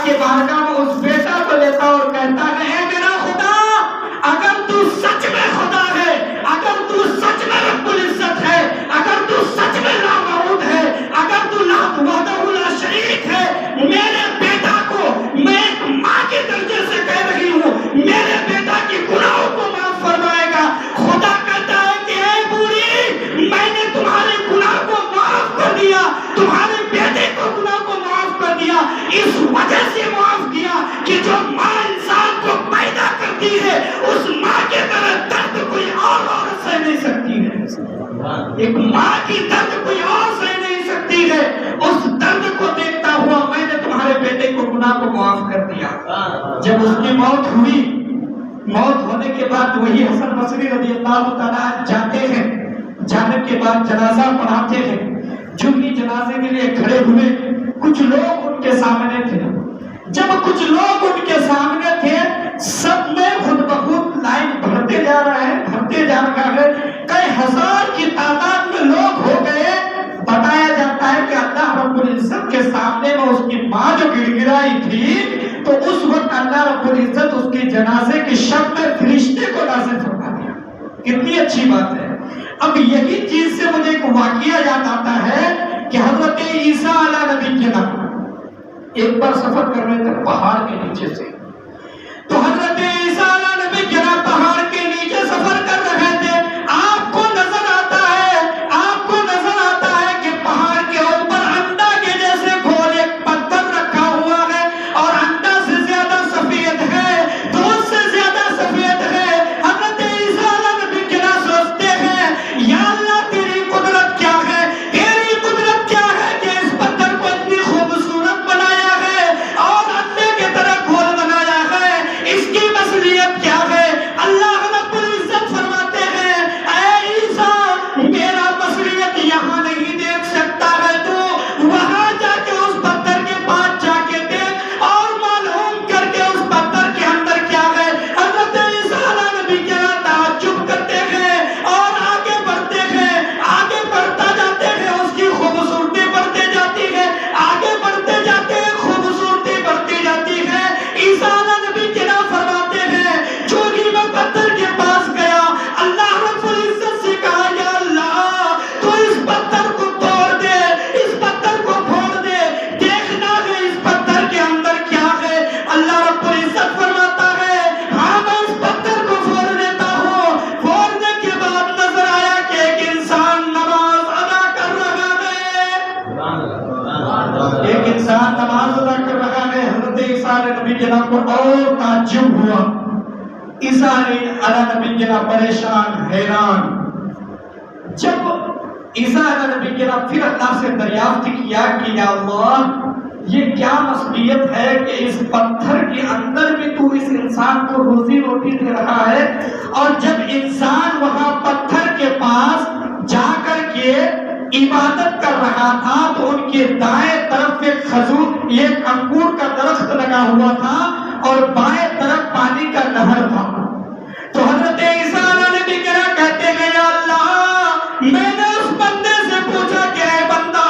کی بارگاہ میں اس بیٹا کو لیتا اور کہتا ہے اے میرا خدا، اگر تو سچ میں خدا ہے، اگر تو سچ میں رب العزت ہے، اگر تو سچ میں لامعبود ہے، اگر تو وحدہ لا شریک ہے، میرے بیٹا کو میں ایک ماں کے درجے سے کہہ رہی ہوں، میرے بیٹا کے گناہوں کو معاف فرمائے گا۔ خدا کہتا ہے کہ اے بوڑھی، میں نے تمہارے گناہ کو معاف کر دیا، تمہارے بیٹے کو گناہ کو معاف کر دیا، اس وجہ سے معاف کیا کہ جو ماں انسان کو پیدا کرتی ہے اس ماں کے طرح درد کوئی اور عورت سہ نہیں سکتی ہے۔ ایک ماں کی درد کوئی اور سہ نہیں سکتی ہے، اس درد کو دیکھتا ہوا میں نے تمہارے بیٹے کو گناہ کو معاف کر دیا۔ جب اس کی موت ہوئی، موت ہونے کے بعد وہی حسن بصری رضی اللہ تعالیٰ جاتے ہیں، جانے کے بعد جنازہ پڑھاتے ہیں، جو ہی جنازے کے لیے کھڑے ہوئے کچھ لوگ ان کے سامنے تھے۔ جب کچھ لوگ ان کے سامنے تھے، سب میں خود بخود لائن بھرتے جا رہا ہے، بھرتے جا رہا ہے، کئی ہزار کی تعداد میں لوگ ہو گئے۔ بتایا جاتا ہے کہ اللہ رب العزت کے سامنے میں اس کی ماں جو گڑ گڑائی تھی، تو اس وقت اللہ رب العزت اس کی جنازے کی شب میں فرشتے کو نازل فرما دیا۔ کتنی اچھی بات ہے۔ اب یہی چیز سے مجھے ایک واقعہ یاد آتا ہے کہ حضرت عیسیٰ علیہ نبی کے نام ایک بار سفر کر رہے تھے پہاڑ کے نیچے سے، تو حضرت عیسیٰ علیہ نبی کے نام پہاڑ کے نیچے سفر کر رہے تھے۔ آپ کو نظر آتا ہے، آپ کو نظر آتا ہے کہ پہاڑ کے اوپر انڈا کے جیسے گول ایک پتھر رکھا ہوا ہے، اور انڈا سے زیادہ سفید ہے، دودھ سے زیادہ سفید ہے۔ حضرت عیسیٰ علیہ نبی کے نام سوچتے ہیں یا اللہ تیری قدرت کیا ہے، تیری قدرت کیا ہے کہ اس پتھر کو اتنی خوبصورت بنایا ہے اور انڈے کی طرح گول بنایا ہے، اس کی مصلیت کیا ہے۔ اللہ رب العزت فرماتے ہیں اے عیسیٰ، میرا مصلیت یہاں نہیں دیکھ سکتا ہے، تو وہاں جا کے اس پتھر کے پاس جا کے دیکھ اور معلوم کر کے اس پتھر کے اندر کیا ہے۔ حضرت عیسیٰ علیہ نبی کے تعجب کرتے ہیں اور آگے بڑھتے ہیں، آگے بڑھتا جاتے ہیں، اس کی خوبصورتی بڑھتے جاتی ہے، آگے بڑھتے جاتے ہیں، خوبصورتی بڑھتی جاتی ہے۔ عیسیٰ علیہ نبی کے نام فرماتے ہیں جو ہی میں پتھر کے پاس گیا، اللہ رب العزت سے کہا یا اللہ تو اس پتھر کو توڑ دے، اس پتھر کو پھوڑ دے، دیکھنا ہے اس پتھر کے اندر کیا ہے۔ اللہ رب العزت فرماتا ہے ہاں میں اس پتھر کو پھوڑ دیتا ہوں۔ پھوڑنے کے بعد نظر آیا کہ ایک انسان نماز ادا کر رہا ہے، ایک انسان نماز ادا کر رہا ہے۔ حضرت عیسیٰ علیہ نبی کے نام پر اور تعجب ہوا۔ عیسیٰ علیہ نبی کے نام پریشان، حیران۔ جب عیسیٰ علیہ نبی کے نام پھر اللہ سے دریافت کیا کہ یا اللہ یہ کیا مصیبت ہے کہ اس پتھر کے اندر بھی تو اس انسان کو روزی روٹی دے رہا ہے، اور جب انسان وہاں پتھر کے پاس جا کر کے عبادت کر رہا تھا تو ان کے دائیں طرف ایک کھجور، ایک انگور کا درخت لگا ہوا تھا اور بائیں طرف پانی کا نہر تھا۔ تو حضرت عیسیٰ علیہ نبی کہتے ہیں یا اللہ میں نے اس بندے سے پوچھا کہ اے بندہ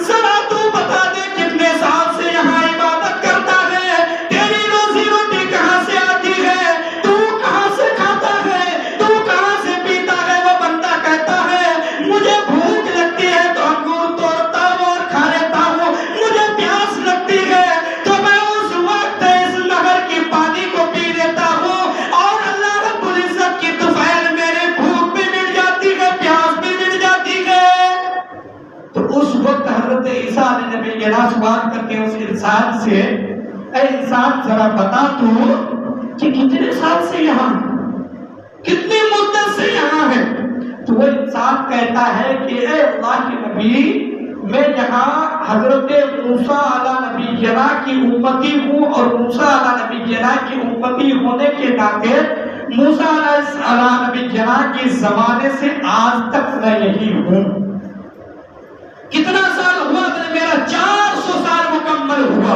ذرا تو بتا دے کتنے سال سے یہاں عبادت کرتا ہے، تیری روزی روٹی کہاں سے آتی ہے، تو کہاں سے کھاتا ہے، تو کہاں سے پیتا ہے۔ وہ بندہ کہتا ہے مجھے بھوک لگتی ہے تو انگور توڑتا ہوں اور کھا لیتا ہوں، مجھے پیاس لگتی ہے تو میں اس وقت اس نہر کی پانی کو پی لیتا ہوں، اور اللہ رب العزت کی طفیل میرے بھوک بھی مٹ جاتی ہے، پیاس بھی مٹ جاتی ہے۔ تو اس وقت حضرت عیسیٰ علیہ نبی کے نام سوال کرتے ہیں اس انسان سے اے انسان ذرا بتا تو کہ کتنے سال سے یہاں ہے، کتنی مدت سے یہاں ہے۔ تو وہ انسان کہتا ہے کہ اے اللہ کے نبی میں یہاں حضرت موسیٰ علیہ نبی جنا کی امتی ہوں، اور موسیٰ علیہ نبی جنا کی امتی ہونے کے ناطے موسیٰ علیہ نبی جنا کے زمانے سے آج تک میں یہی ہوں۔ کتنا سال ہوا؟ میرا 400 سال مکمل ہوا۔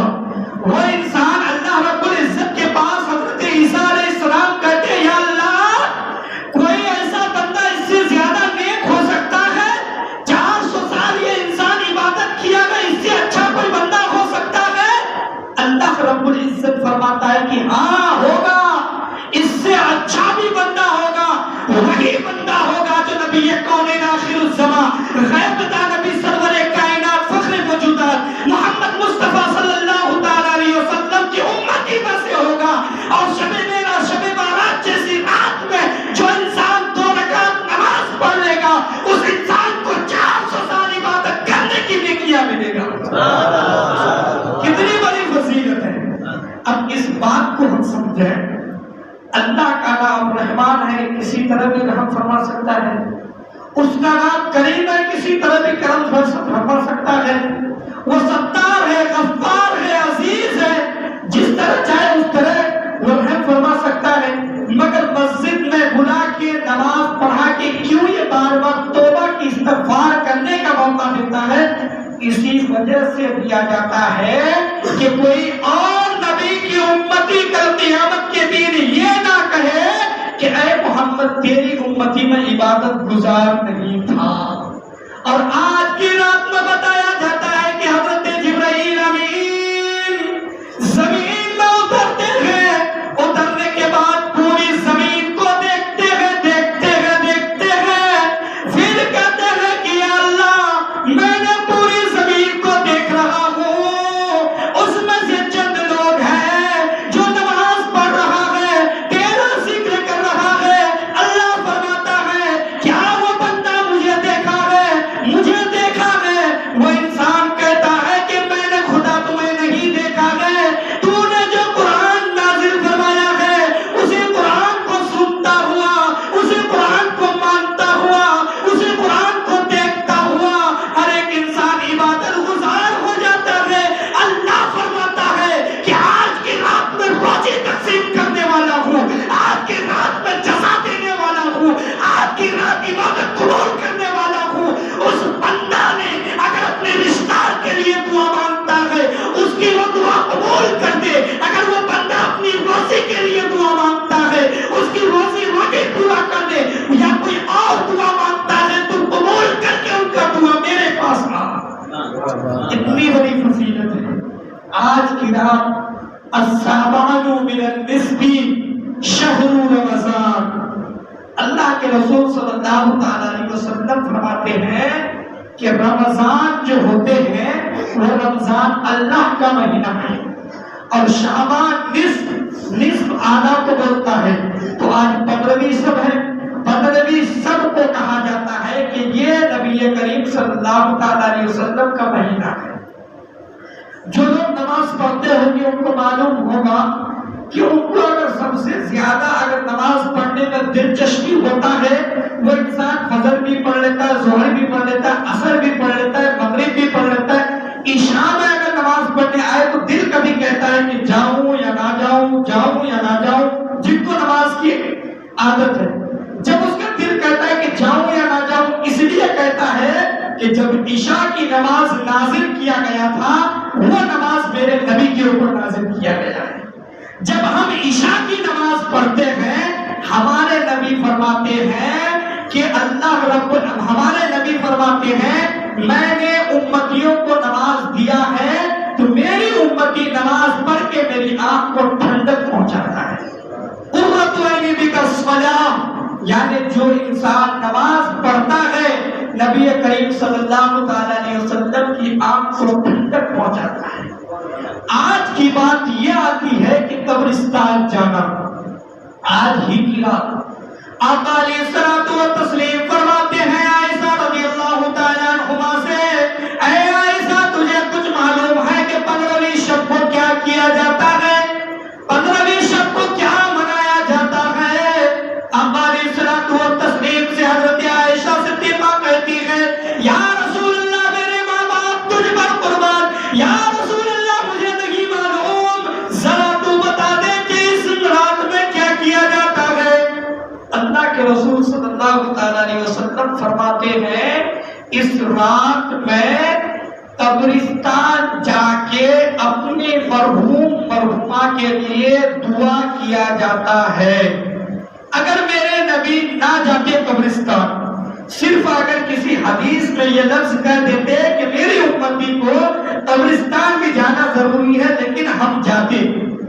وہ انسان اللہ رب العزت کے پاس حضرت عیسیٰ علیہ السلام کہتے ہیں یا اللہ کوئی ایسا بندہ اس سے زیادہ نیک ہو سکتا ہے؟ 400 سال یہ انسان عبادت کیا ہے، اس سے اچھا کوئی بندہ ہو سکتا ہے؟ اللہ رب العزت فرماتا ہے کہ ہاں ہوگا، اس سے اچھا بھی بندہ ہوگا، وہی بندہ ہوگا جو نبی کونین آخر الزمان غیب داں نبی سرور کائنات فخر موجودات محمد مصطفیٰ صلی اللہ تعالی علیہ وسلم کی امتی میں سے ہوگا۔ اور شب میرا شب بارات جیسی رات میں جو انسان 2 رکعت نماز پڑھ لے گا اس انسان کو 400 سال عبادت کرنے کی نیکیاں ملے گا۔ کتنی بڑی فضیلت ہے۔ اب اس بات کو ہم سمجھیں، اللہ کا نام رحمان ہے، کسی طرح بھی رحم فرما سکتا ہے، اس کا نام کریم ہے، کسی طرح بھی کرم فرما سکتا ہے، وہ ستار ہے، غفار ہے، عزیز ہے، جس طرح چاہے اس طرح وہ رحم فرما سکتا ہے۔ مگر مسجد میں بلا کے نماز پڑھا کے کیوں یہ بار بار توبہ کی استغفار کرنے کا موقع دیتا ہے؟ اسی وجہ سے دیا جاتا ہے کہ کوئی اور نبی کی امتی کل قیامت کے دن یہ نہ کہے کہ اے محمد تیری امتی میں عبادت گزار نہیں تھا۔ اور آج کی رات میں بتایا جاتا ہے کہ حضرت جبرائیل امین زمین میں اترتے ہیں، اترنے کے بعد پوری زمین کو دیکھتے ہیں، پھر کہتے ہیں کہ یا اللہ میں نے پوری زمین کو دیکھ رہا ہوں، اس میں سے چند لوگ ہیں جو نماز پڑھ رہا ہے، تیرا ذکر کر رہا ہے۔ اللہ فرماتا ہے کیا وہ بندہ مجھے دیکھا ہے؟ مجھے دیکھا ہے؟ وہ انسان کہتا ہے کہ میں نے خدا تمہیں نہیں دیکھا ہے، تو نے جو قرآن نازل فرمایا ہے اسی قرآن کو سنتا ہوا، اسی قرآن کو مانتا ہوا، اسی قرآن کو دیکھتا ہوا ہر ایک انسان عبادت گزار ہو جاتا ہے۔ اللہ فرماتا ہے کہ آج کی رات میں روزی تقسیم کرنے والا ہوں، آج کی رات میں جزا دینے والا ہوں، آج کی رات عبادت قبول کرنے والا ہوں۔ اس بندہ نے اگر اپنے رشتہ کے لیے دعا مانگتا ہے اس کی وہ دعا قبول کر دے، اگر وہ بندہ اپنی روزی کے لیے دعا مانگتا ہے اس کی روزی روٹی پورا کر دے، یا کوئی اور دعا مانگتا ہے تو قبول کر کے ان کا دعا میرے پاس آ۔ اتنی بڑی فضیلت ہے۔ آج کی رات السابعان من النصف شہر رمضان، اللہ کے رسول صلی اللہ علیہ وسلم فرماتے ہیں کہ رمضان جو ہوتے ہیں وہ رمضان اللہ کا مہینہ ہے، اور شعبان نصف آدھا کو بولتا ہے، تو آج 15ویں شب ہے۔ 15ویں شب کو کہا جاتا ہے کہ یہ نبی کریم صلی اللہ علیہ وسلم کا مہینہ ہے۔ جو لوگ نماز پڑھتے ہوں گے ان کو معلوم ہوگا کہ ان کو اگر سب سے زیادہ اگر نماز پڑھنے میں دلچسپی ہوتا ہے وہ انسان فجر بھی پڑھ لیتا ہے، ظہر بھی پڑھ لیتا ہے، عصر بھی پڑھ لیتا ہے، مغرب بھی پڑھ لیتا ہے۔ عشاء میں اگر نماز پڑھنے آئے تو دل کبھی کہتا ہے کہ جاؤں یا نہ جاؤں، جاؤں یا نہ جاؤں۔ جن کو نماز کی عادت ہے جب اس کا دل کہتا ہے کہ جاؤں یا نہ جاؤں، اس لیے کہتا ہے کہ جب عشاء کی نماز نازل کیا گیا تھا وہ نماز میرے نبی کے اوپر نازل کیا گیا ہے۔ جب ہم عشاء کی نماز پڑھتے ہیں ہمارے نبی فرماتے ہیں کہ ہمارے نبی فرماتے ہیں میں نے امتیوں کو نماز دیا ہے تو میری امتی نماز پڑھ کے میری آنکھ کو ٹھنڈک پہنچاتا ہے۔ قرۃ عینی بک الصلاۃ، یعنی جو انسان نماز پڑھتا ہے نبی کریم صلی اللہ علیہ وسلم کی آنکھ کو ٹھنڈک پہنچاتا ہے۔ آج کی بات یہ آتی ہے کہ قبرستان جانا۔ آج ہی کی رات آقا علیہ الصلوۃ والتسلیم فرماتے ہیں عائشہ رضی اللہ تعالی عنہما سے، اے عائشہ تجھے کچھ معلوم ہے کہ 15ویں شب کو کیا کیا جاتا ہے؟ 15ویں شب کو کیا منایا جاتا ہے؟ آقا علیہ الصلوۃ والتسلیم سے حضرت عائشہ صدیقہ کہتی ہے یا رسول اللہ میرے ماں باپ تجھ پر قربان، یا رسول اللہ مجھے نہیں معلوم، ذرا تو بتا دے کہ اس رات میں کیا کیا جاتا ہے؟ اللہ کے رسول صلی اللہ علیہ وسلم فرماتے ہیں اس رات میں قبرستان جا کے اپنے مرحوم مرحومہ کے لیے دعا کیا جاتا ہے۔ اگر میرے نبی نہ جاتے قبرستان صرف اگر کسی حدیث میں یہ لفظ کہہ دیتے کہ میری امتی کو قبرستان بھی جانا ضروری ہے لیکن ہم جاتے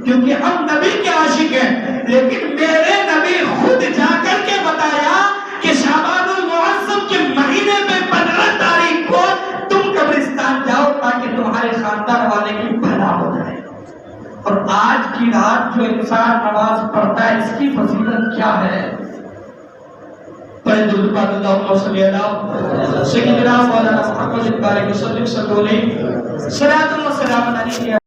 کیونکہ ہم نبی کے عاشق ہیں، لیکن میرے نبی خود جا کر کے بتایا کہ شعبان المعظم کے مہینے میں 15 تاریخ کو تم قبرستان جاؤ تاکہ تمہارے خاندان والے کی بھلا ہو جائے۔ اور آج کی رات جو انسان نماز پڑھتا ہے اس کی فضیلت کیا ہے؟ پڑھیں درود پاک اللہم صلی علی سیدنا مولانا محمد بارک وسلم صلی اللہ علیہ وسلم صلاۃ و سلام علیہ